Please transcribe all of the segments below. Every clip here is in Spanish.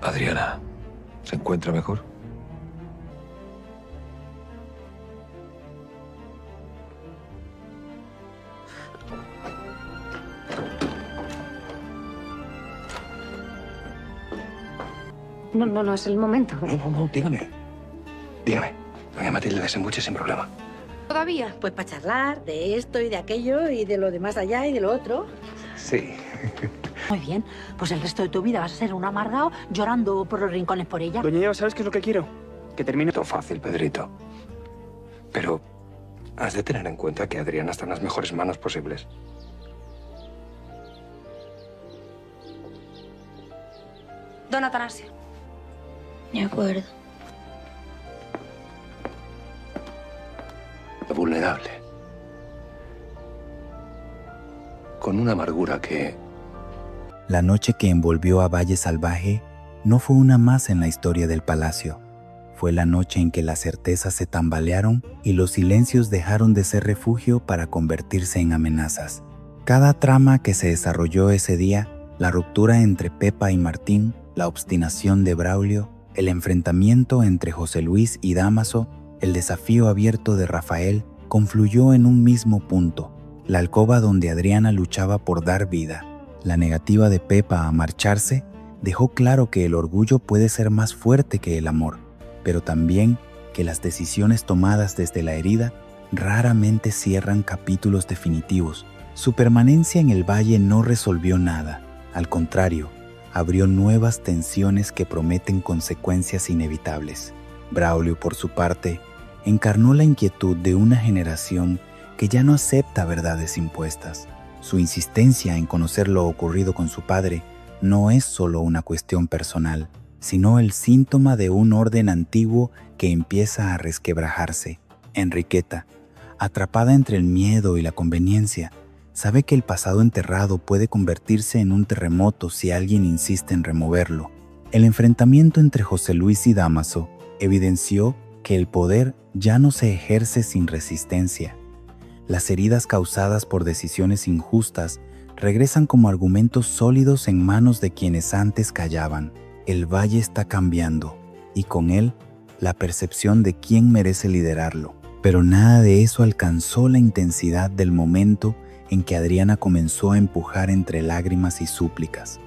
Adriana, ¿se encuentra mejor? No es el momento. No, dígame. Dígame. Doña Matilde, desembuche sin problema. ¿Todavía? Pues para charlar de esto y de aquello y de lo de más allá y de lo otro. Sí. Muy bien, pues el resto de tu vida vas a ser un amargado llorando por los rincones por ella. Doña Eva, ¿sabes qué es lo que quiero? Que termine Todo fácil, Pedrito. Pero has de tener en cuenta que Adriana está en las mejores manos posibles. Don Atanasio. De acuerdo. Vulnerable. Con una amargura que... La noche que envolvió a Valle Salvaje no fue una más en la historia del palacio. Fue la noche en que las certezas se tambalearon y los silencios dejaron de ser refugio para convertirse en amenazas. Cada trama que se desarrolló ese día, la ruptura entre Pepa y Martín, la obstinación de Braulio, el enfrentamiento entre José Luis y Dámaso, el desafío abierto de Rafael, confluyó en un mismo punto, la alcoba donde Adriana luchaba por dar vida. La negativa de Pepa a marcharse dejó claro que el orgullo puede ser más fuerte que el amor, pero también que las decisiones tomadas desde la herida raramente cierran capítulos definitivos. Su permanencia en el valle no resolvió nada, al contrario, abrió nuevas tensiones que prometen consecuencias inevitables. Braulio, por su parte, encarnó la inquietud de una generación que ya no acepta verdades impuestas. Su insistencia en conocer lo ocurrido con su padre no es solo una cuestión personal, sino el síntoma de un orden antiguo que empieza a resquebrajarse. Enriqueta, atrapada entre el miedo y la conveniencia, sabe que el pasado enterrado puede convertirse en un terremoto si alguien insiste en removerlo. El enfrentamiento entre José Luis y Dámaso evidenció que el poder ya no se ejerce sin resistencia. Las heridas causadas por decisiones injustas regresan como argumentos sólidos en manos de quienes antes callaban. El valle está cambiando, y con él, la percepción de quién merece liderarlo. Pero nada de eso alcanzó la intensidad del momento en que Adriana comenzó a empujar entre lágrimas y súplicas.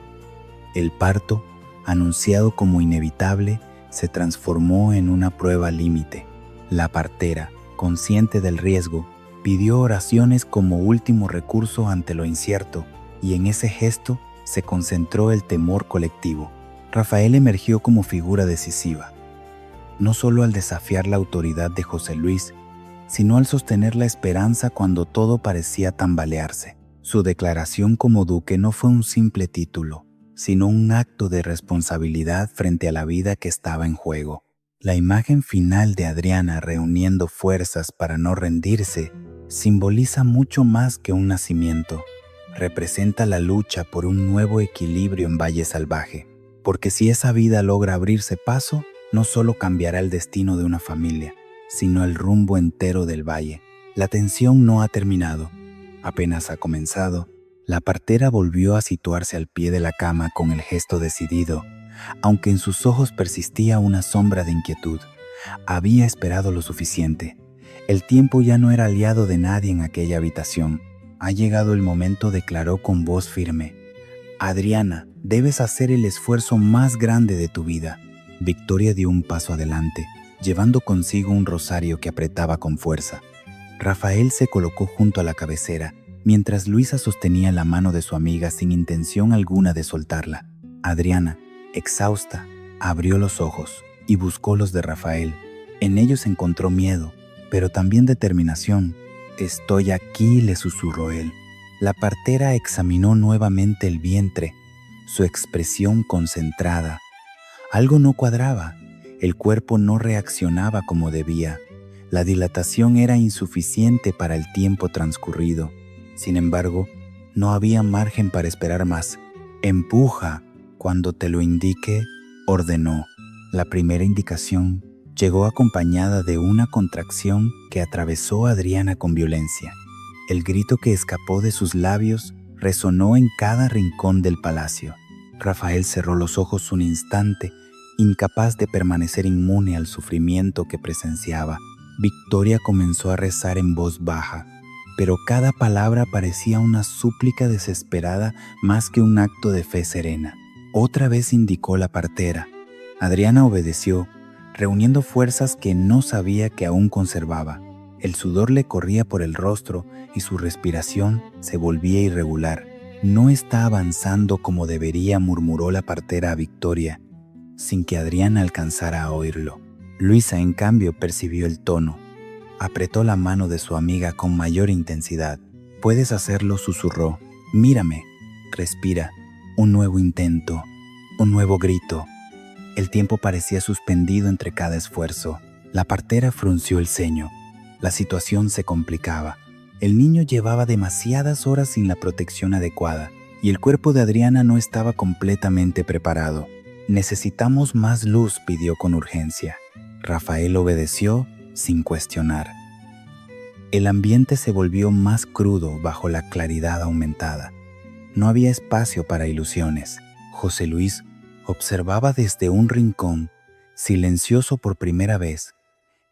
El parto, anunciado como inevitable, se transformó en una prueba límite. La partera, consciente del riesgo, pidió oraciones como último recurso ante lo incierto, y en ese gesto se concentró el temor colectivo. Rafael emergió como figura decisiva, no solo al desafiar la autoridad de José Luis, sino al sostener la esperanza cuando todo parecía tambalearse. Su declaración como duque no fue un simple título, sino un acto de responsabilidad frente a la vida que estaba en juego. La imagen final de Adriana reuniendo fuerzas para no rendirse simboliza mucho más que un nacimiento. Representa la lucha por un nuevo equilibrio en Valle Salvaje, porque si esa vida logra abrirse paso, no solo cambiará el destino de una familia, sino el rumbo entero del valle. La tensión no ha terminado, apenas ha comenzado. La partera volvió a situarse al pie de la cama con el gesto decidido, aunque en sus ojos persistía una sombra de inquietud. Había esperado lo suficiente. El tiempo ya no era aliado de nadie en aquella habitación. Ha llegado el momento, declaró con voz firme. Adriana, debes hacer el esfuerzo más grande de tu vida. Victoria dio un paso adelante, llevando consigo un rosario que apretaba con fuerza. Rafael se colocó junto a la cabecera, mientras Luisa sostenía la mano de su amiga sin intención alguna de soltarla. Adriana, exhausta, abrió los ojos y buscó los de Rafael. En ellos encontró miedo, pero también determinación. «Estoy aquí», le susurró él. La partera examinó nuevamente el vientre, su expresión concentrada. Algo no cuadraba, el cuerpo no reaccionaba como debía. La dilatación era insuficiente para el tiempo transcurrido. Sin embargo, no había margen para esperar más. «Empuja, cuando te lo indique», ordenó. La primera indicación llegó acompañada de una contracción que atravesó a Adriana con violencia. El grito que escapó de sus labios resonó en cada rincón del palacio. Rafael cerró los ojos un instante, incapaz de permanecer inmune al sufrimiento que presenciaba. Victoria comenzó a rezar en voz baja, pero cada palabra parecía una súplica desesperada más que un acto de fe serena. Otra vez indicó la partera. Adriana obedeció, reuniendo fuerzas que no sabía que aún conservaba. El sudor le corría por el rostro y su respiración se volvía irregular. No está avanzando como debería, murmuró la partera a Victoria, sin que Adriana alcanzara a oírlo. Luisa, en cambio, percibió el tono. Apretó la mano de su amiga con mayor intensidad. «Puedes hacerlo», susurró. «Mírame. Respira. Un nuevo intento. Un nuevo grito». El tiempo parecía suspendido entre cada esfuerzo. La partera frunció el ceño. La situación se complicaba. El niño llevaba demasiadas horas sin la protección adecuada y el cuerpo de Adriana no estaba completamente preparado. «Necesitamos más luz», pidió con urgencia. Rafael obedeció sin cuestionar. El ambiente se volvió más crudo bajo la claridad aumentada. No había espacio para ilusiones. José Luis observaba desde un rincón, silencioso por primera vez.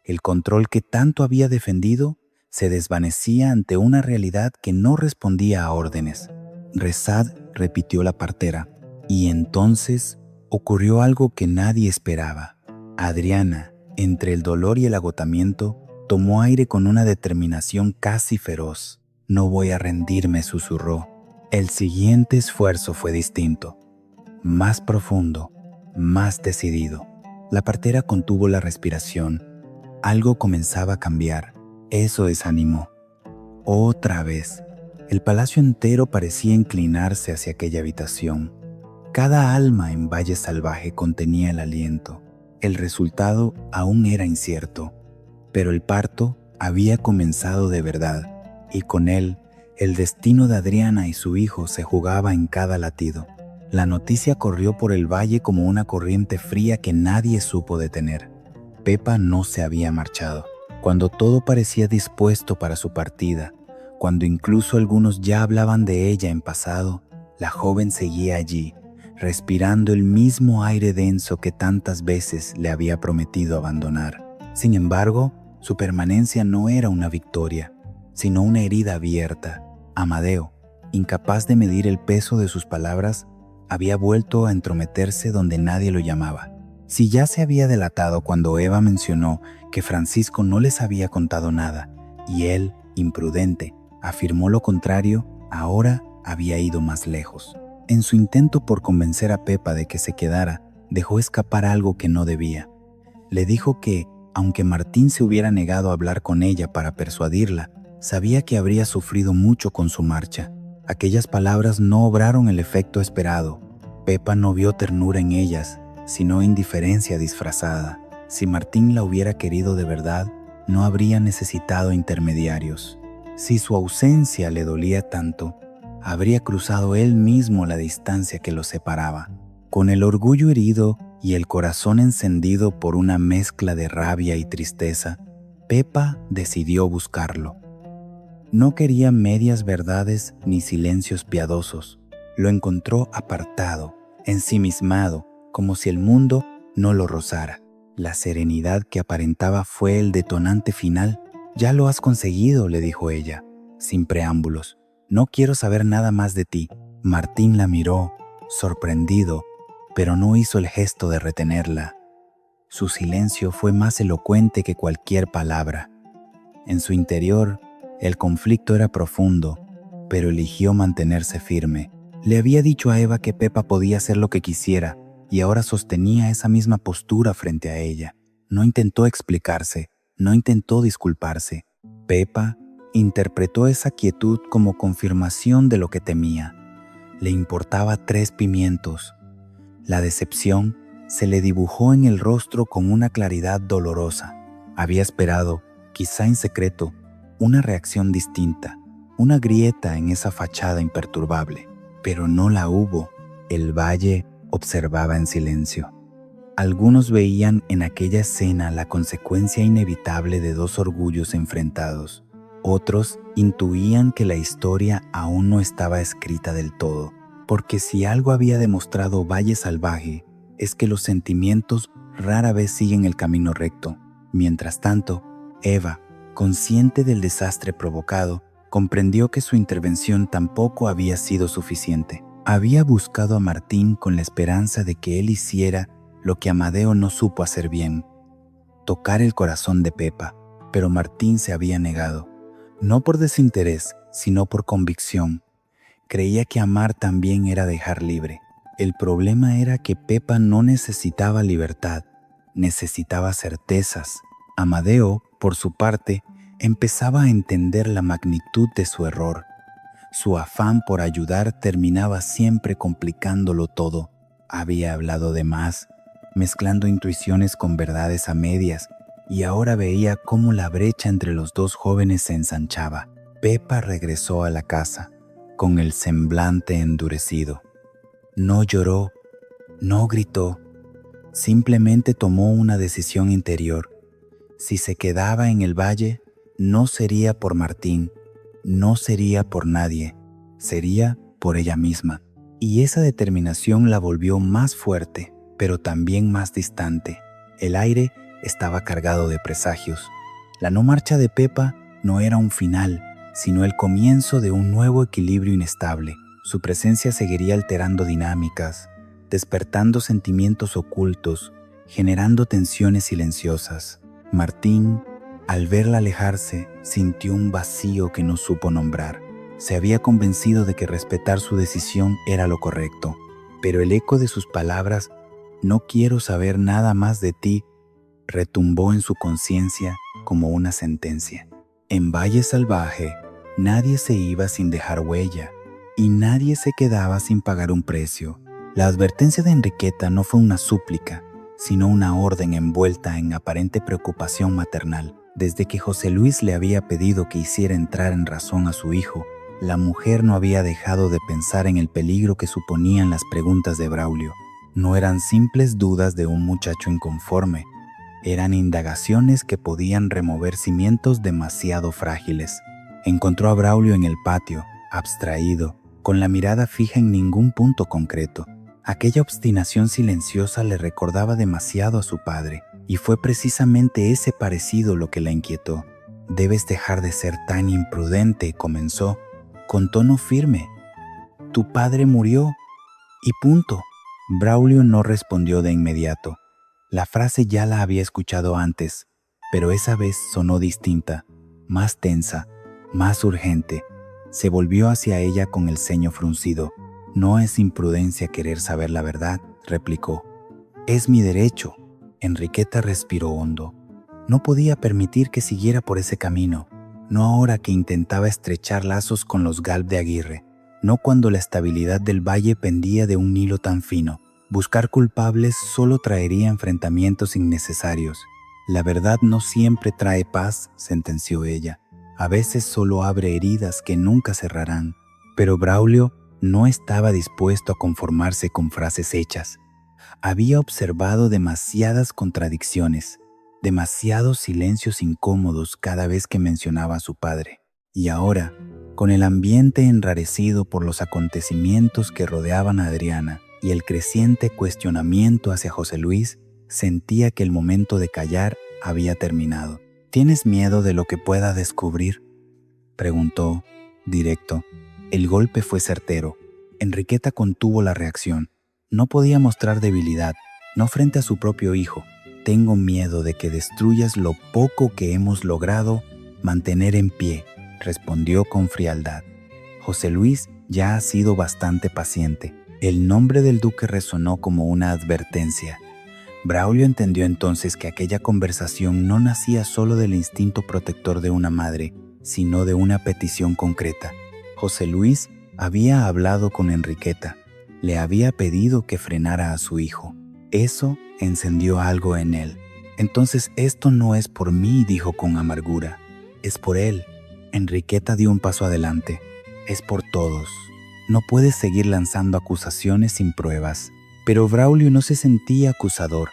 El control que tanto había defendido se desvanecía ante una realidad que no respondía a órdenes. «Rezad», repitió la partera, y entonces ocurrió algo que nadie esperaba. Adriana, entre el dolor y el agotamiento, tomó aire con una determinación casi feroz. «No voy a rendirme», susurró. El siguiente esfuerzo fue distinto, más profundo, más decidido. La partera contuvo la respiración. Algo comenzaba a cambiar. Eso desanimó. Otra vez. El palacio entero parecía inclinarse hacia aquella habitación. Cada alma en Valle Salvaje contenía el aliento. El resultado aún era incierto, pero el parto había comenzado de verdad, y con él, el destino de Adriana y su hijo se jugaba en cada latido. La noticia corrió por el valle como una corriente fría que nadie supo detener. Pepa no se había marchado. Cuando todo parecía dispuesto para su partida, cuando incluso algunos ya hablaban de ella en pasado, la joven seguía allí, respirando el mismo aire denso que tantas veces le había prometido abandonar. Sin embargo, su permanencia no era una victoria, sino una herida abierta. Amadeo, incapaz de medir el peso de sus palabras, había vuelto a entrometerse donde nadie lo llamaba. Si ya se había delatado cuando Eva mencionó que Francisco no les había contado nada, y él, imprudente, afirmó lo contrario, ahora había ido más lejos. En su intento por convencer a Pepa de que se quedara, dejó escapar algo que no debía. Le dijo que, aunque Martín se hubiera negado a hablar con ella para persuadirla, sabía que habría sufrido mucho con su marcha. Aquellas palabras no obraron el efecto esperado. Pepa no vio ternura en ellas, sino indiferencia disfrazada. Si Martín la hubiera querido de verdad, no habría necesitado intermediarios. Si su ausencia le dolía tanto, habría cruzado él mismo la distancia que los separaba. Con el orgullo herido y el corazón encendido por una mezcla de rabia y tristeza, Pepa decidió buscarlo. No quería medias verdades ni silencios piadosos. Lo encontró apartado, ensimismado, como si el mundo no lo rozara. La serenidad que aparentaba fue el detonante final. «Ya lo has conseguido», le dijo ella, sin preámbulos. «No quiero saber nada más de ti». Martín la miró, sorprendido, pero no hizo el gesto de retenerla. Su silencio fue más elocuente que cualquier palabra. En su interior, el conflicto era profundo, pero eligió mantenerse firme. Le había dicho a Eva que Pepa podía hacer lo que quisiera, y ahora sostenía esa misma postura frente a ella. No intentó explicarse, no intentó disculparse. Pepa interpretó esa quietud como confirmación de lo que temía. Le importaba 3 pimientos. La decepción se le dibujó en el rostro con una claridad dolorosa. Había esperado, quizá en secreto, una reacción distinta, una grieta en esa fachada imperturbable, pero no la hubo. El valle observaba en silencio. Algunos veían en aquella escena la consecuencia inevitable de 2 orgullos enfrentados. Otros intuían que la historia aún no estaba escrita del todo. porque si algo había demostrado Valle Salvaje es que los sentimientos rara vez siguen el camino recto. Mientras tanto, Eva, consciente del desastre provocado, comprendió que su intervención tampoco había sido suficiente. Había buscado a Martín con la esperanza de que él hiciera lo que Amadeo no supo hacer bien: tocar el corazón de Pepa, pero Martín se había negado, no por desinterés, sino por convicción. Creía que amar también era dejar libre. El problema era que Pepa no necesitaba libertad, necesitaba certezas. Amadeo, por su parte, empezaba a entender la magnitud de su error. Su afán por ayudar terminaba siempre complicándolo todo. Había hablado de más, mezclando intuiciones con verdades a medias, y ahora veía cómo la brecha entre los dos jóvenes se ensanchaba. Pepa regresó a la casa, con el semblante endurecido. No lloró, no gritó, simplemente tomó una decisión interior. Si se quedaba en el valle, no sería por Martín, no sería por nadie, sería por ella misma. Y esa determinación la volvió más fuerte, pero también más distante. El aire estaba cargado de presagios. La no marcha de Pepa no era un final, sino el comienzo de un nuevo equilibrio inestable. Su presencia seguiría alterando dinámicas, despertando sentimientos ocultos, generando tensiones silenciosas. Martín, al verla alejarse, sintió un vacío que no supo nombrar. Se había convencido de que respetar su decisión era lo correcto, pero el eco de sus palabras, "No quiero saber nada más de ti", retumbó en su conciencia como una sentencia. En Valle Salvaje, nadie se iba sin dejar huella, y nadie se quedaba sin pagar un precio. La advertencia de Enriqueta no fue una súplica, sino una orden envuelta en aparente preocupación maternal. Desde que José Luis le había pedido que hiciera entrar en razón a su hijo, la mujer no había dejado de pensar en el peligro que suponían las preguntas de Braulio. No eran simples dudas de un muchacho inconforme, eran indagaciones que podían remover cimientos demasiado frágiles. Encontró a Braulio en el patio, abstraído, con la mirada fija en ningún punto concreto. Aquella obstinación silenciosa le recordaba demasiado a su padre, y fue precisamente ese parecido lo que la inquietó. «Debes dejar de ser tan imprudente», comenzó, con tono firme. «Tu padre murió, y punto». Braulio no respondió de inmediato. La frase ya la había escuchado antes, pero esa vez sonó distinta, más tensa, más urgente. Se volvió hacia ella con el ceño fruncido. «No es imprudencia querer saber la verdad», replicó. «Es mi derecho». Enriqueta respiró hondo. No podía permitir que siguiera por ese camino, no ahora que intentaba estrechar lazos con los Galb de Aguirre, no cuando la estabilidad del valle pendía de un hilo tan fino. Buscar culpables solo traería enfrentamientos innecesarios. La verdad no siempre trae paz, sentenció ella. A veces solo abre heridas que nunca cerrarán. Pero Braulio no estaba dispuesto a conformarse con frases hechas. Había observado demasiadas contradicciones, demasiados silencios incómodos cada vez que mencionaba a su padre. Y ahora, con el ambiente enrarecido por los acontecimientos que rodeaban a Adriana y el creciente cuestionamiento hacia José Luis, sentía que el momento de callar había terminado. «¿Tienes miedo de lo que pueda descubrir?», preguntó, directo. El golpe fue certero. Enriqueta contuvo la reacción. No podía mostrar debilidad, no frente a su propio hijo. «Tengo miedo de que destruyas lo poco que hemos logrado mantener en pie», respondió con frialdad. José Luis ya ha sido bastante paciente. El nombre del duque resonó como una advertencia. Braulio entendió entonces que aquella conversación no nacía solo del instinto protector de una madre, sino de una petición concreta. José Luis había hablado con Enriqueta. Le había pedido que frenara a su hijo. Eso encendió algo en él. «Entonces esto no es por mí», dijo con amargura. «Es por él». Enriqueta dio un paso adelante. «Es por todos. No puedes seguir lanzando acusaciones sin pruebas». Pero Braulio no se sentía acusador.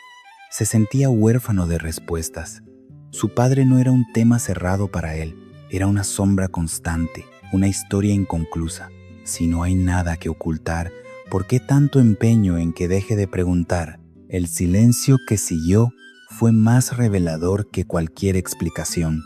Se sentía huérfano de respuestas. Su padre no era un tema cerrado para él. Era una sombra constante, una historia inconclusa. Si no hay nada que ocultar, ¿por qué tanto empeño en que deje de preguntar? El silencio que siguió fue más revelador que cualquier explicación.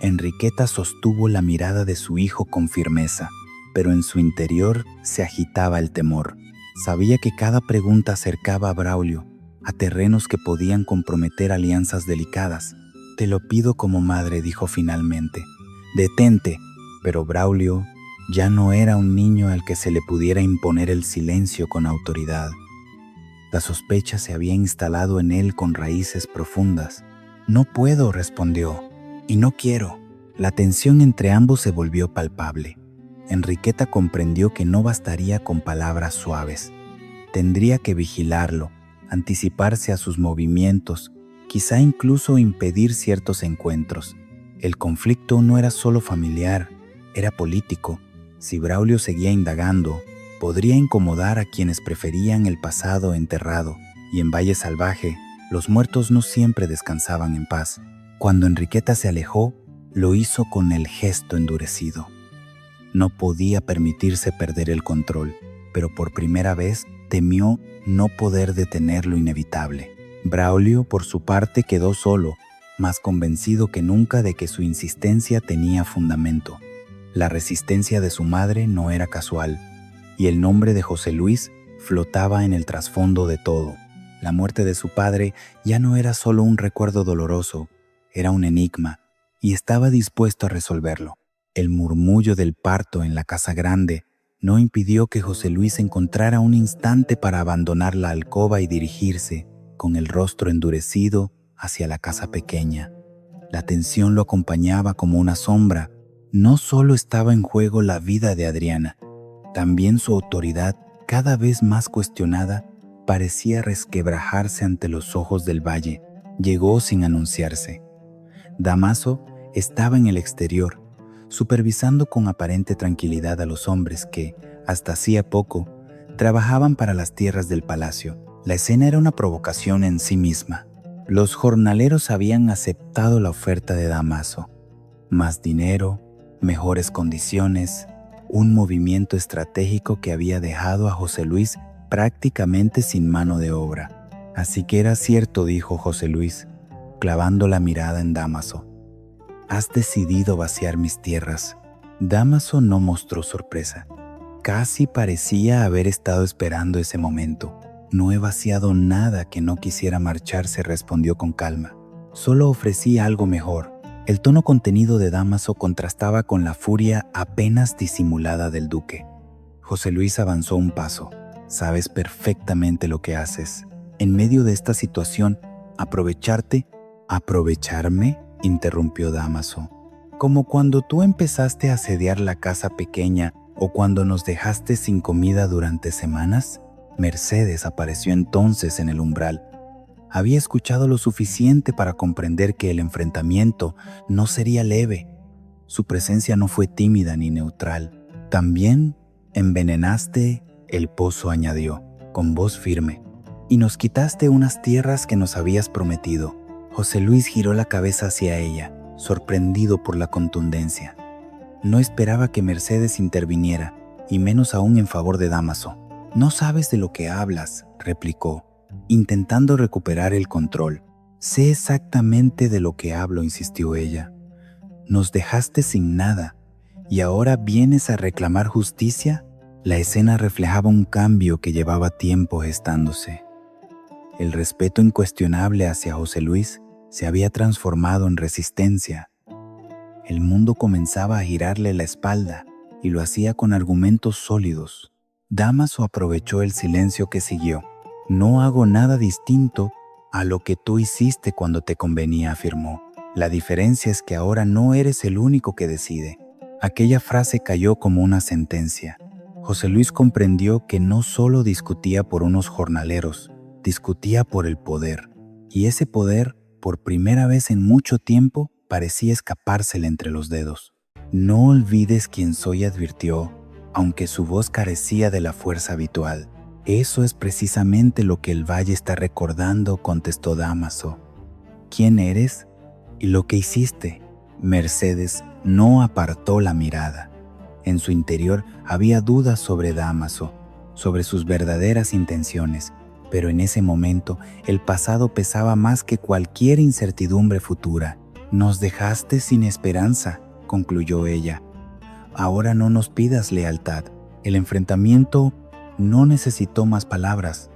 Enriqueta sostuvo la mirada de su hijo con firmeza, pero en su interior se agitaba el temor. Sabía que cada pregunta acercaba a Braulio a terrenos que podían comprometer alianzas delicadas. «Te lo pido como madre», dijo finalmente. «Detente». Pero Braulio ya no era un niño al que se le pudiera imponer el silencio con autoridad. La sospecha se había instalado en él con raíces profundas. «No puedo», respondió, «y no quiero». La tensión entre ambos se volvió palpable. Enriqueta comprendió que no bastaría con palabras suaves. Tendría que vigilarlo, anticiparse a sus movimientos, quizá incluso impedir ciertos encuentros. El conflicto no era solo familiar, era político. Si Braulio seguía indagando, podría incomodar a quienes preferían el pasado enterrado, y en Valle Salvaje, los muertos no siempre descansaban en paz. Cuando Enriqueta se alejó, lo hizo con el gesto endurecido. No podía permitirse perder el control, pero por primera vez temió no poder detener lo inevitable. Braulio, por su parte, quedó solo, más convencido que nunca de que su insistencia tenía fundamento. La resistencia de su madre no era casual, y el nombre de José Luis flotaba en el trasfondo de todo. La muerte de su padre ya no era solo un recuerdo doloroso, era un enigma, y estaba dispuesto a resolverlo. El murmullo del parto en la casa grande no impidió que José Luis encontrara un instante para abandonar la alcoba y dirigirse, con el rostro endurecido, hacia la casa pequeña. La tensión lo acompañaba como una sombra. No solo estaba en juego la vida de Adriana, también su autoridad, cada vez más cuestionada, parecía resquebrajarse ante los ojos del valle. Llegó sin anunciarse. Damaso estaba en el exterior, supervisando con aparente tranquilidad a los hombres que, hasta hacía poco, trabajaban para las tierras del palacio. La escena era una provocación en sí misma. Los jornaleros habían aceptado la oferta de Damaso. Más dinero, mejores condiciones, un movimiento estratégico que había dejado a José Luis prácticamente sin mano de obra. «Así que era cierto», dijo José Luis, clavando la mirada en Damaso. «Has decidido vaciar mis tierras». Damaso no mostró sorpresa. Casi parecía haber estado esperando ese momento. «No he vaciado nada que no quisiera marcharse», respondió con calma. «Solo ofrecí algo mejor». El tono contenido de Damaso contrastaba con la furia apenas disimulada del duque. José Luis avanzó un paso. «Sabes perfectamente lo que haces. En medio de esta situación, aprovecharte». «¿Aprovecharme?», interrumpió Damaso. «Como cuando tú empezaste a asediar la casa pequeña o cuando nos dejaste sin comida durante semanas». Mercedes apareció entonces en el umbral. Había escuchado lo suficiente para comprender que el enfrentamiento no sería leve. Su presencia no fue tímida ni neutral. «También envenenaste el pozo», añadió, con voz firme, «y nos quitaste unas tierras que nos habías prometido». José Luis giró la cabeza hacia ella, sorprendido por la contundencia. No esperaba que Mercedes interviniera, y menos aún en favor de Damaso. «No sabes de lo que hablas», replicó, intentando recuperar el control. «Sé exactamente de lo que hablo», insistió ella. «Nos dejaste sin nada, y ahora vienes a reclamar justicia». La escena reflejaba un cambio que llevaba tiempo gestándose. El respeto incuestionable hacia José Luis se había transformado en resistencia. El mundo comenzaba a girarle la espalda, y lo hacía con argumentos sólidos. Damaso aprovechó el silencio que siguió. «No hago nada distinto a lo que tú hiciste cuando te convenía», afirmó. «La diferencia es que ahora no eres el único que decide». Aquella frase cayó como una sentencia. José Luis comprendió que no solo discutía por unos jornaleros, discutía por el poder. Y ese poder, por primera vez en mucho tiempo, parecía escapársele entre los dedos. «No olvides quién soy», advirtió, aunque su voz carecía de la fuerza habitual. «Eso es precisamente lo que el valle está recordando», contestó Damaso. «¿Quién eres y lo que hiciste?» Mercedes no apartó la mirada. En su interior había dudas sobre Dámaso, sobre sus verdaderas intenciones, pero en ese momento el pasado pesaba más que cualquier incertidumbre futura. «Nos dejaste sin esperanza», concluyó ella. «Ahora no nos pidas lealtad». El enfrentamiento no necesitó más palabras.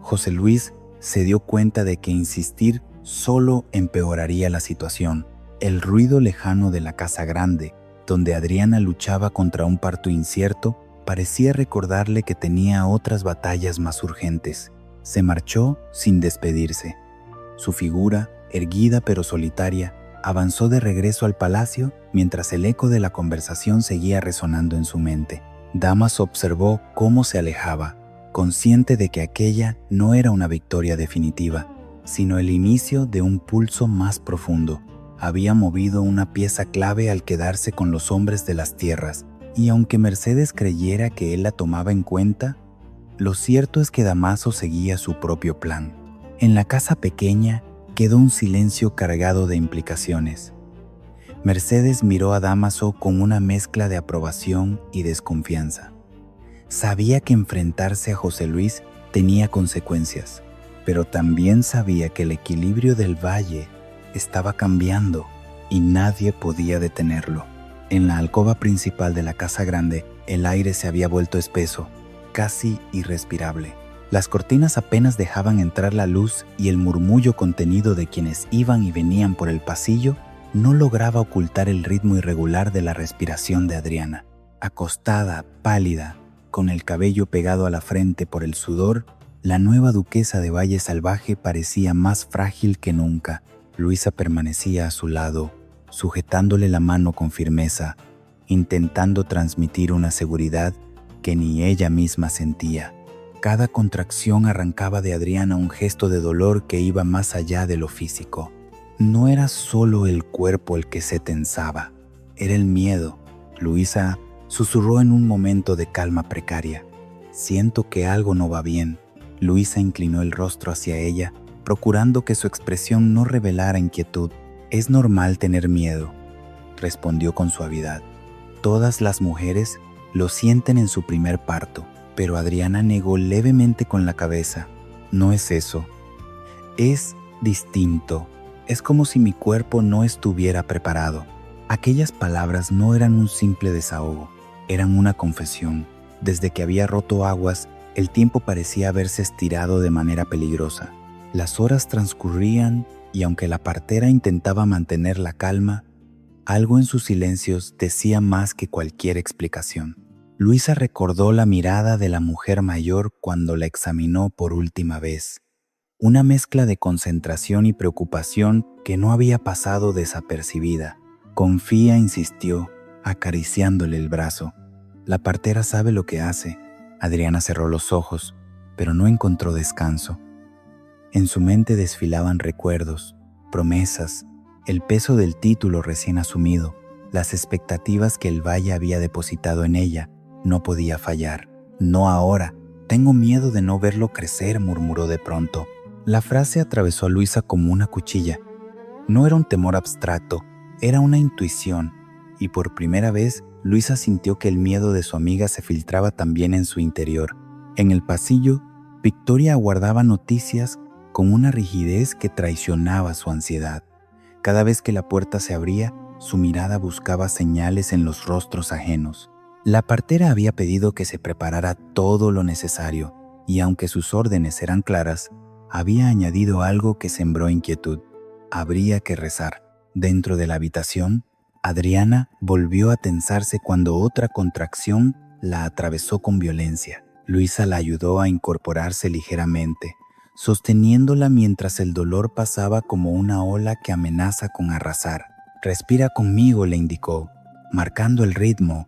José Luis se dio cuenta de que insistir solo empeoraría la situación. El ruido lejano de la casa grande, donde Adriana luchaba contra un parto incierto, parecía recordarle que tenía otras batallas más urgentes. Se marchó sin despedirse. Su figura, erguida pero solitaria, avanzó de regreso al palacio mientras el eco de la conversación seguía resonando en su mente. Dámaso observó cómo se alejaba, consciente de que aquella no era una victoria definitiva, sino el inicio de un pulso más profundo. Había movido una pieza clave al quedarse con los hombres de las tierras, y aunque Mercedes creyera que él la tomaba en cuenta, lo cierto es que Dámaso seguía su propio plan. En la casa pequeña quedó un silencio cargado de implicaciones. Mercedes miró a Dámaso con una mezcla de aprobación y desconfianza. Sabía que enfrentarse a José Luis tenía consecuencias, pero también sabía que el equilibrio del valle estaba cambiando y nadie podía detenerlo. En la alcoba principal de la casa grande, el aire se había vuelto espeso, casi irrespirable. Las cortinas apenas dejaban entrar la luz y el murmullo contenido de quienes iban y venían por el pasillo no lograba ocultar el ritmo irregular de la respiración de Adriana. Acostada, pálida, con el cabello pegado a la frente por el sudor, la nueva duquesa de Valle Salvaje parecía más frágil que nunca. Luisa permanecía a su lado, sujetándole la mano con firmeza, intentando transmitir una seguridad que ni ella misma sentía. Cada contracción arrancaba de Adriana un gesto de dolor que iba más allá de lo físico. No era solo el cuerpo el que se tensaba, era el miedo. Luisa susurró en un momento de calma precaria. «Siento que algo no va bien». Luisa inclinó el rostro hacia ella, procurando que su expresión no revelara inquietud. «Es normal tener miedo», respondió con suavidad. «Todas las mujeres lo sienten en su primer parto». Pero Adriana negó levemente con la cabeza. «No es eso. Es distinto. Es como si mi cuerpo no estuviera preparado». Aquellas palabras no eran un simple desahogo, eran una confesión. Desde que había roto aguas, el tiempo parecía haberse estirado de manera peligrosa. Las horas transcurrían y aunque la partera intentaba mantener la calma, algo en sus silencios decía más que cualquier explicación. Luisa recordó la mirada de la mujer mayor cuando la examinó por última vez. Una mezcla de concentración y preocupación que no había pasado desapercibida. «Confía», insistió, acariciándole el brazo. «La partera sabe lo que hace». Adriana cerró los ojos, pero no encontró descanso. En su mente desfilaban recuerdos, promesas, el peso del título recién asumido, las expectativas que el valle había depositado en ella. No podía fallar. «No ahora. Tengo miedo de no verlo crecer», murmuró de pronto. La frase atravesó a Luisa como una cuchilla. No era un temor abstracto, era una intuición, y por primera vez Luisa sintió que el miedo de su amiga se filtraba también en su interior. En el pasillo, Victoria aguardaba noticias con una rigidez que traicionaba su ansiedad. Cada vez que la puerta se abría, su mirada buscaba señales en los rostros ajenos. La partera había pedido que se preparara todo lo necesario, y aunque sus órdenes eran claras, había añadido algo que sembró inquietud. Habría que rezar. Dentro de la habitación, Adriana volvió a tensarse cuando otra contracción la atravesó con violencia. Luisa la ayudó a incorporarse ligeramente, sosteniéndola mientras el dolor pasaba como una ola que amenaza con arrasar. «Respira conmigo», le indicó, marcando el ritmo.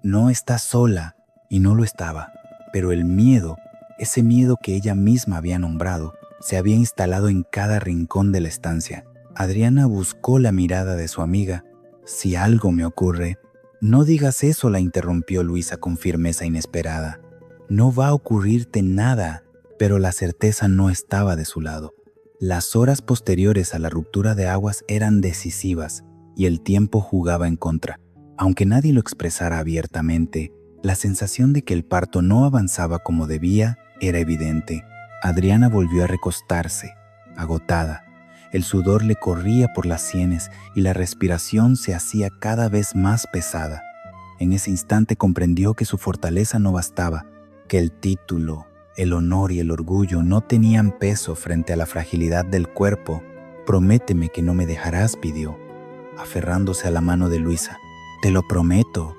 «No estás sola», y no lo estaba, pero el miedo, ese miedo que ella misma había nombrado, se había instalado en cada rincón de la estancia. Adriana buscó la mirada de su amiga. «Si algo me ocurre». «No digas eso», la interrumpió Luisa con firmeza inesperada. «No va a ocurrirte nada». Pero la certeza no estaba de su lado. Las horas posteriores a la ruptura de aguas eran decisivas y el tiempo jugaba en contra. Aunque nadie lo expresara abiertamente, la sensación de que el parto no avanzaba como debía era evidente. Adriana volvió a recostarse, agotada. El sudor le corría por las sienes y la respiración se hacía cada vez más pesada. En ese instante comprendió que su fortaleza no bastaba, que el título, el honor y el orgullo no tenían peso frente a la fragilidad del cuerpo. «Prométeme que no me dejarás», pidió, aferrándose a la mano de Luisa. «Te lo prometo»,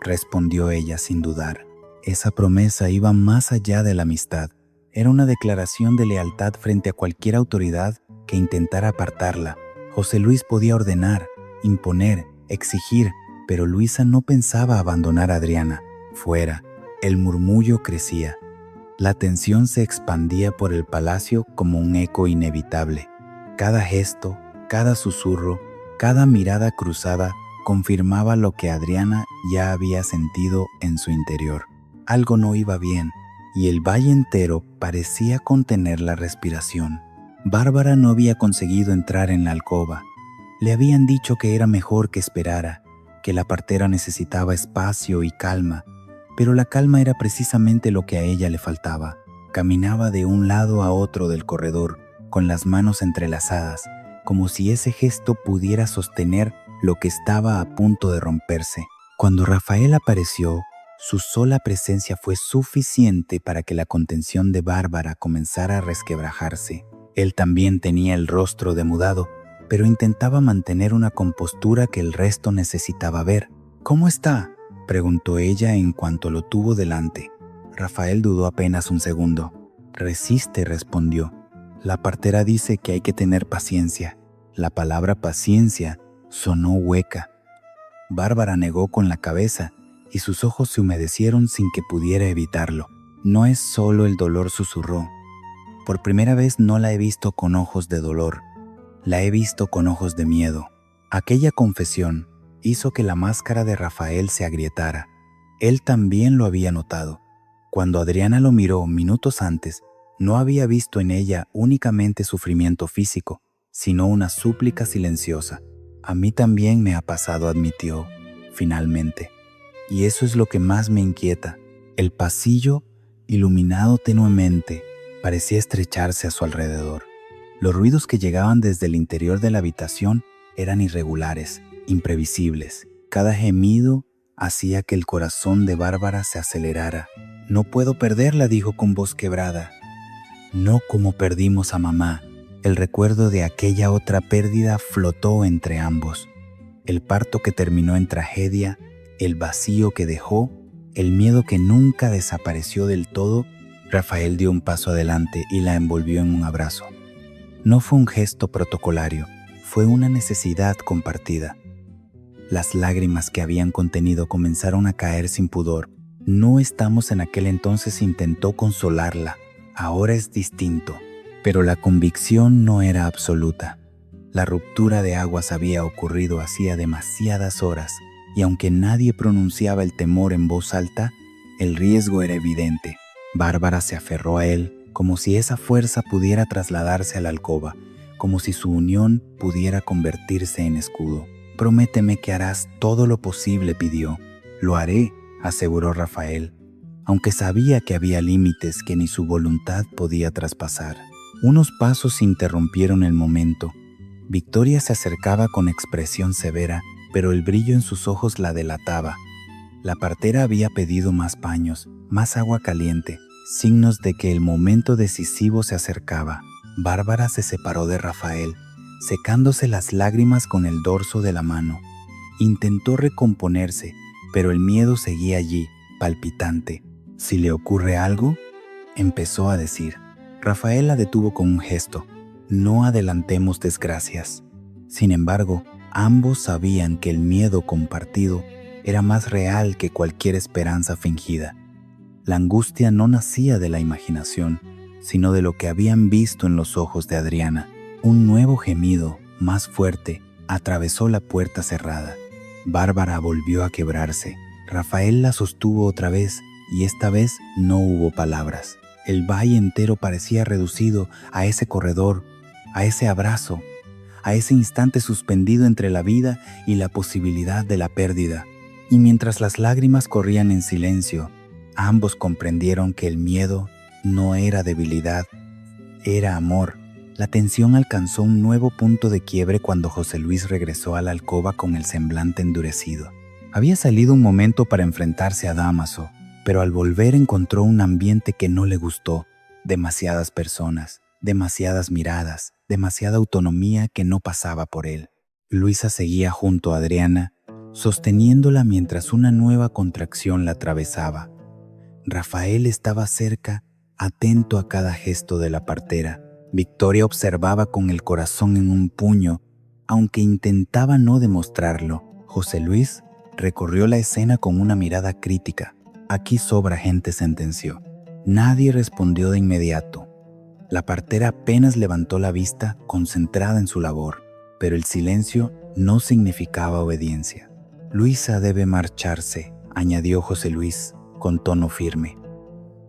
respondió ella sin dudar. Esa promesa iba más allá de la amistad. Era una declaración de lealtad frente a cualquier autoridad que intentara apartarla. José Luis podía ordenar, imponer, exigir, pero Luisa no pensaba abandonar a Adriana. Fuera, el murmullo crecía. La tensión se expandía por el palacio como un eco inevitable. Cada gesto, cada susurro, cada mirada cruzada confirmaba lo que Adriana ya había sentido en su interior. Algo no iba bien, y el valle entero parecía contener la respiración. Bárbara no había conseguido entrar en la alcoba. Le habían dicho que era mejor que esperara, que la partera necesitaba espacio y calma, pero la calma era precisamente lo que a ella le faltaba. Caminaba de un lado a otro del corredor, con las manos entrelazadas, como si ese gesto pudiera sostener lo que estaba a punto de romperse. Cuando Rafael apareció, su sola presencia fue suficiente para que la contención de Bárbara comenzara a resquebrajarse. Él también tenía el rostro demudado, pero intentaba mantener una compostura que el resto necesitaba ver. «¿Cómo está?», preguntó ella en cuanto lo tuvo delante. Rafael dudó apenas un segundo. «Resiste», respondió. «La partera dice que hay que tener paciencia». La palabra paciencia sonó hueca. Bárbara negó con la cabeza y sus ojos se humedecieron sin que pudiera evitarlo. «No es solo el dolor», susurró. «Por primera vez no la he visto con ojos de dolor. La he visto con ojos de miedo». Aquella confesión hizo que la máscara de Rafael se agrietara. Él también lo había notado. Cuando Adriana lo miró minutos antes, no había visto en ella únicamente sufrimiento físico, sino una súplica silenciosa. «A mí también me ha pasado», admitió, finalmente. «Y eso es lo que más me inquieta». El pasillo, iluminado tenuemente, parecía estrecharse a su alrededor. Los ruidos que llegaban desde el interior de la habitación eran irregulares, imprevisibles. Cada gemido hacía que el corazón de Bárbara se acelerara. «No puedo perderla», dijo con voz quebrada. «No como perdimos a mamá». El recuerdo de aquella otra pérdida flotó entre ambos. El parto que terminó en tragedia, el vacío que dejó, el miedo que nunca desapareció del todo. Rafael dio un paso adelante y la envolvió en un abrazo. No fue un gesto protocolario, fue una necesidad compartida. Las lágrimas que habían contenido comenzaron a caer sin pudor. «No estamos en aquel entonces», intentó consolarla. «Ahora es distinto». Pero la convicción no era absoluta. La ruptura de aguas había ocurrido hacía demasiadas horas, y aunque nadie pronunciaba el temor en voz alta, el riesgo era evidente. Bárbara se aferró a él, como si esa fuerza pudiera trasladarse a la alcoba, como si su unión pudiera convertirse en escudo. «Prométeme que harás todo lo posible», pidió. «Lo haré», aseguró Rafael, aunque sabía que había límites que ni su voluntad podía traspasar. Unos pasos interrumpieron el momento. Victoria se acercaba con expresión severa, pero el brillo en sus ojos la delataba. La partera había pedido más paños, más agua caliente, signos de que el momento decisivo se acercaba. Bárbara se separó de Rafael, secándose las lágrimas con el dorso de la mano. Intentó recomponerse, pero el miedo seguía allí, palpitante. «Si le ocurre algo», empezó a decir. Rafael la detuvo con un gesto. «No adelantemos desgracias». Sin embargo, ambos sabían que el miedo compartido era más real que cualquier esperanza fingida. La angustia no nacía de la imaginación, sino de lo que habían visto en los ojos de Adriana. Un nuevo gemido, más fuerte, atravesó la puerta cerrada. Bárbara volvió a quebrarse. Rafael la sostuvo otra vez, y esta vez no hubo palabras. El valle entero parecía reducido a ese corredor, a ese abrazo, a ese instante suspendido entre la vida y la posibilidad de la pérdida. Y mientras las lágrimas corrían en silencio, ambos comprendieron que el miedo no era debilidad, era amor. La tensión alcanzó un nuevo punto de quiebre cuando José Luis regresó a la alcoba con el semblante endurecido. Había salido un momento para enfrentarse a Dámaso, pero al volver encontró un ambiente que no le gustó. Demasiadas personas, demasiadas miradas, demasiada autonomía que no pasaba por él. Luisa seguía junto a Adriana, sosteniéndola mientras una nueva contracción la atravesaba. Rafael estaba cerca, atento a cada gesto de la partera. Victoria observaba con el corazón en un puño, aunque intentaba no demostrarlo. José Luis recorrió la escena con una mirada crítica. Aquí sobra gente, sentenció. Nadie respondió de inmediato. La partera apenas levantó la vista, concentrada en su labor, pero el silencio no significaba obediencia. Luisa debe marcharse, añadió José Luis, con tono firme.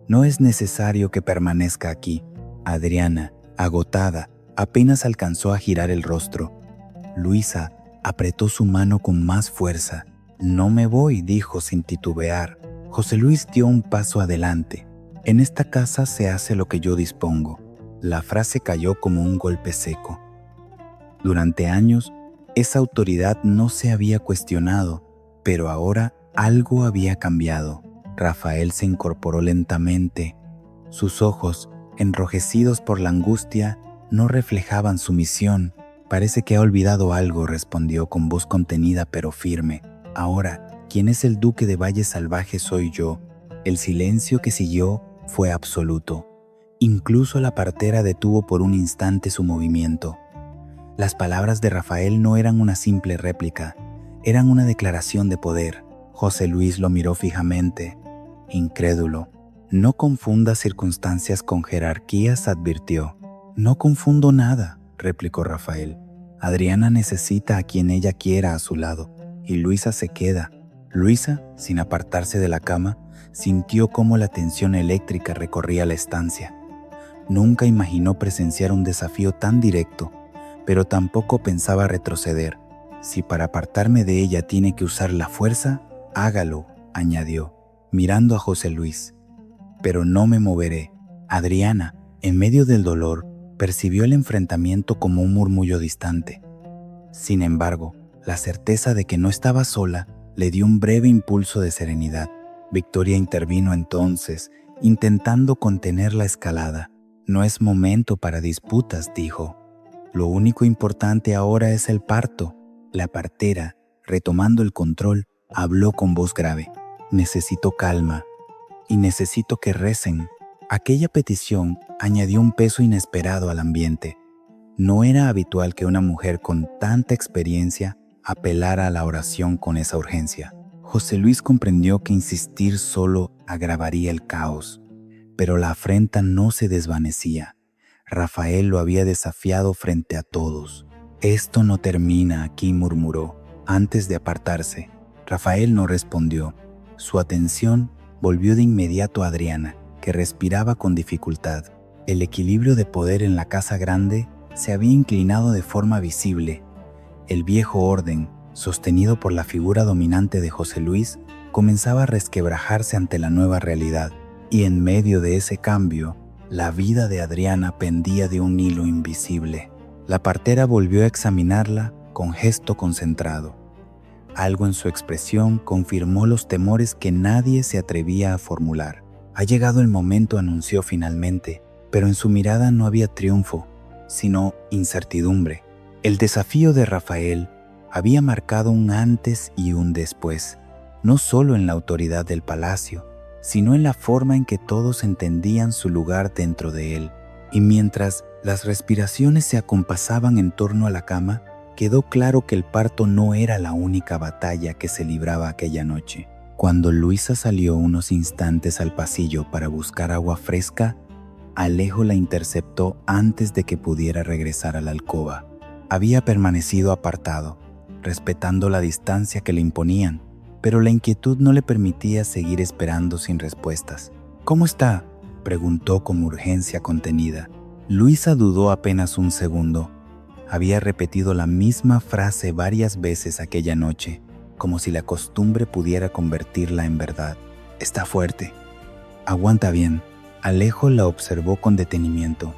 No es necesario que permanezca aquí. Adriana, agotada, apenas alcanzó a girar el rostro. Luisa apretó su mano con más fuerza. No me voy, dijo sin titubear. José Luis dio un paso adelante. En esta casa se hace lo que yo dispongo. La frase cayó como un golpe seco. Durante años, esa autoridad no se había cuestionado, pero ahora algo había cambiado. Rafael se incorporó lentamente. Sus ojos, enrojecidos por la angustia, no reflejaban sumisión. Parece que ha olvidado algo, respondió con voz contenida pero firme. Ahora, quien es el duque de Valle Salvaje soy yo. El silencio que siguió fue absoluto. Incluso la partera detuvo por un instante su movimiento. Las palabras de Rafael no eran una simple réplica, eran una declaración de poder. José Luis lo miró fijamente, incrédulo. No confunda circunstancias con jerarquías, advirtió. No confundo nada, replicó Rafael. Adriana necesita a quien ella quiera a su lado, y Luisa se queda. Luisa, sin apartarse de la cama, sintió cómo la tensión eléctrica recorría la estancia. Nunca imaginó presenciar un desafío tan directo, pero tampoco pensaba retroceder. Si para apartarme de ella tiene que usar la fuerza, hágalo, añadió, mirando a José Luis. Pero no me moveré. Adriana, en medio del dolor, percibió el enfrentamiento como un murmullo distante. Sin embargo, la certeza de que no estaba sola le dio un breve impulso de serenidad. Victoria intervino entonces, intentando contener la escalada. No es momento para disputas, dijo. Lo único importante ahora es el parto. La partera, retomando el control, habló con voz grave. Necesito calma y necesito que recen. Aquella petición añadió un peso inesperado al ambiente. No era habitual que una mujer con tanta experiencia apelara a la oración con esa urgencia. José Luis comprendió que insistir solo agravaría el caos, pero la afrenta no se desvanecía. Rafael lo había desafiado frente a todos. Esto no termina aquí, murmuró, antes de apartarse. Rafael no respondió. Su atención volvió de inmediato a Adriana, que respiraba con dificultad. El equilibrio de poder en la casa grande se había inclinado de forma visible. El viejo orden, sostenido por la figura dominante de José Luis, comenzaba a resquebrajarse ante la nueva realidad, y en medio de ese cambio, la vida de Adriana pendía de un hilo invisible. La partera volvió a examinarla con gesto concentrado. Algo en su expresión confirmó los temores que nadie se atrevía a formular. Ha llegado el momento, anunció finalmente, pero en su mirada no había triunfo, sino incertidumbre. El desafío de Rafael había marcado un antes y un después, no solo en la autoridad del palacio, sino en la forma en que todos entendían su lugar dentro de él. Y mientras las respiraciones se acompasaban en torno a la cama, quedó claro que el parto no era la única batalla que se libraba aquella noche. Cuando Luisa salió unos instantes al pasillo para buscar agua fresca, Alejo la interceptó antes de que pudiera regresar a la alcoba. Había permanecido apartado, respetando la distancia que le imponían, pero la inquietud no le permitía seguir esperando sin respuestas. «¿Cómo está?», preguntó con urgencia contenida. Luisa dudó apenas un segundo. Había repetido la misma frase varias veces aquella noche. como si la costumbre pudiera convertirla en verdad. Está fuerte. Aguanta bien. Alejo la observó con detenimiento.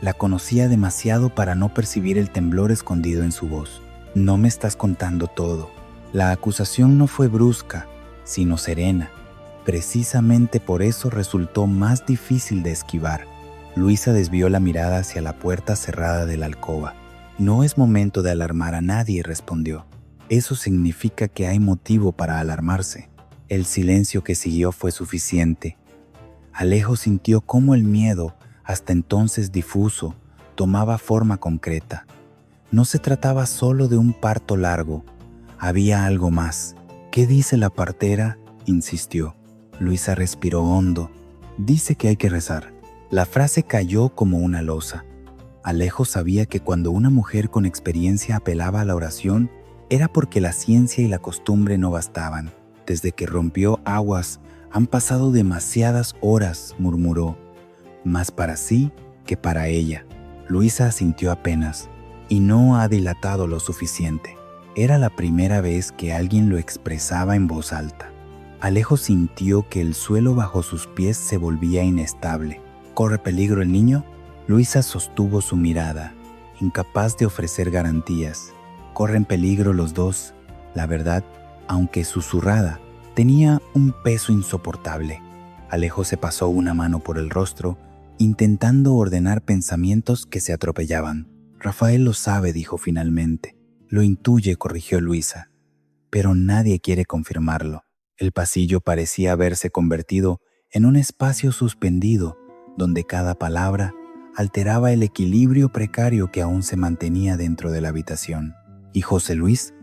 La conocía demasiado para no percibir el temblor escondido en su voz. No me estás contando todo. La acusación no fue brusca, sino serena. Precisamente por eso resultó más difícil de esquivar. Luisa desvió la mirada hacia la puerta cerrada de la alcoba. No es momento de alarmar a nadie, respondió. Eso significa que hay motivo para alarmarse. El silencio que siguió fue suficiente. Alejo sintió cómo el miedo, hasta entonces difuso, tomaba forma concreta. No se trataba solo de un parto largo. Había algo más. ¿Qué dice la partera?, insistió. Luisa respiró hondo. Dice que hay que rezar. La frase cayó como una losa. Alejo sabía que cuando una mujer con experiencia apelaba a la oración, era porque la ciencia y la costumbre no bastaban. Desde que rompió aguas, han pasado demasiadas horas, murmuró. Más para sí que para ella. Luisa asintió apenas, y no ha dilatado lo suficiente. Era la primera vez que alguien lo expresaba en voz alta. Alejo sintió que el suelo bajo sus pies se volvía inestable. ¿Corre peligro el niño? Luisa sostuvo su mirada, incapaz de ofrecer garantías. Corren peligro los dos. La verdad, aunque susurrada, tenía un peso insoportable. Alejo se pasó una mano por el rostro, intentando ordenar pensamientos que se atropellaban. Rafael lo sabe, dijo finalmente. Lo intuye, corrigió Luisa. Pero nadie quiere confirmarlo. El pasillo parecía haberse convertido en un espacio suspendido, donde cada palabra alteraba el equilibrio precario que aún se mantenía dentro de la habitación. ¿Y José Luis?,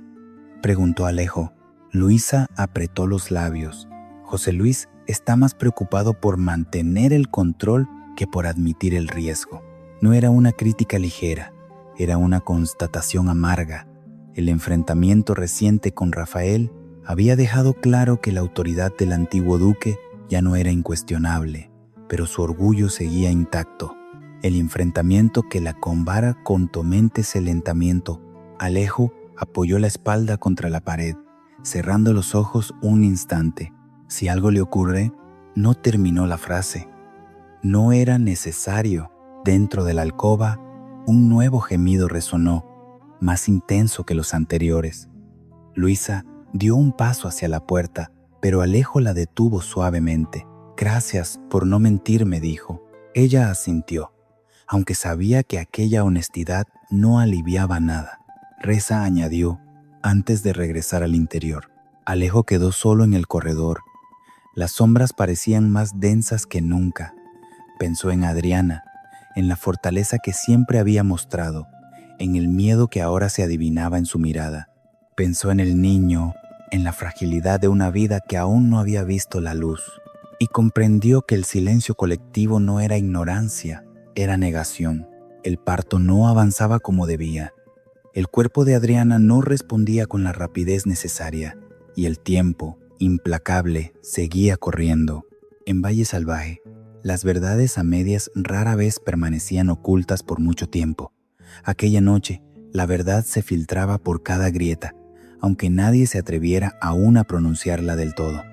preguntó Alejo. Luisa apretó los labios. José Luis está más preocupado por mantener el control que por admitir el riesgo. No era una crítica ligera, era una constatación amarga. El enfrentamiento reciente con Rafael había dejado claro que la autoridad del antiguo duque ya no era incuestionable, pero su orgullo seguía intacto. El enfrentamiento que la combara con ese lentamiento. Alejo apoyó la espalda contra la pared, cerrando los ojos un instante. Si algo le ocurre, no terminó la frase. No era necesario. Dentro de la alcoba, un nuevo gemido resonó, más intenso que los anteriores. Luisa dio un paso hacia la puerta, pero Alejo la detuvo suavemente. Gracias por no mentirme, dijo. Ella asintió, aunque sabía que aquella honestidad no aliviaba nada. Reza, añadió, antes de regresar al interior. Alejo quedó solo en el corredor. Las sombras parecían más densas que nunca. Pensó en Adriana, en la fortaleza que siempre había mostrado, en el miedo que ahora se adivinaba en su mirada. Pensó en el niño, en la fragilidad de una vida que aún no había visto la luz, y comprendió que el silencio colectivo no era ignorancia, era negación. El parto no avanzaba como debía. El cuerpo de Adriana no respondía con la rapidez necesaria, y el tiempo, implacable, seguía corriendo. En Valle Salvaje, las verdades a medias rara vez permanecían ocultas por mucho tiempo. Aquella noche, la verdad se filtraba por cada grieta, aunque nadie se atreviera aún a pronunciarla del todo.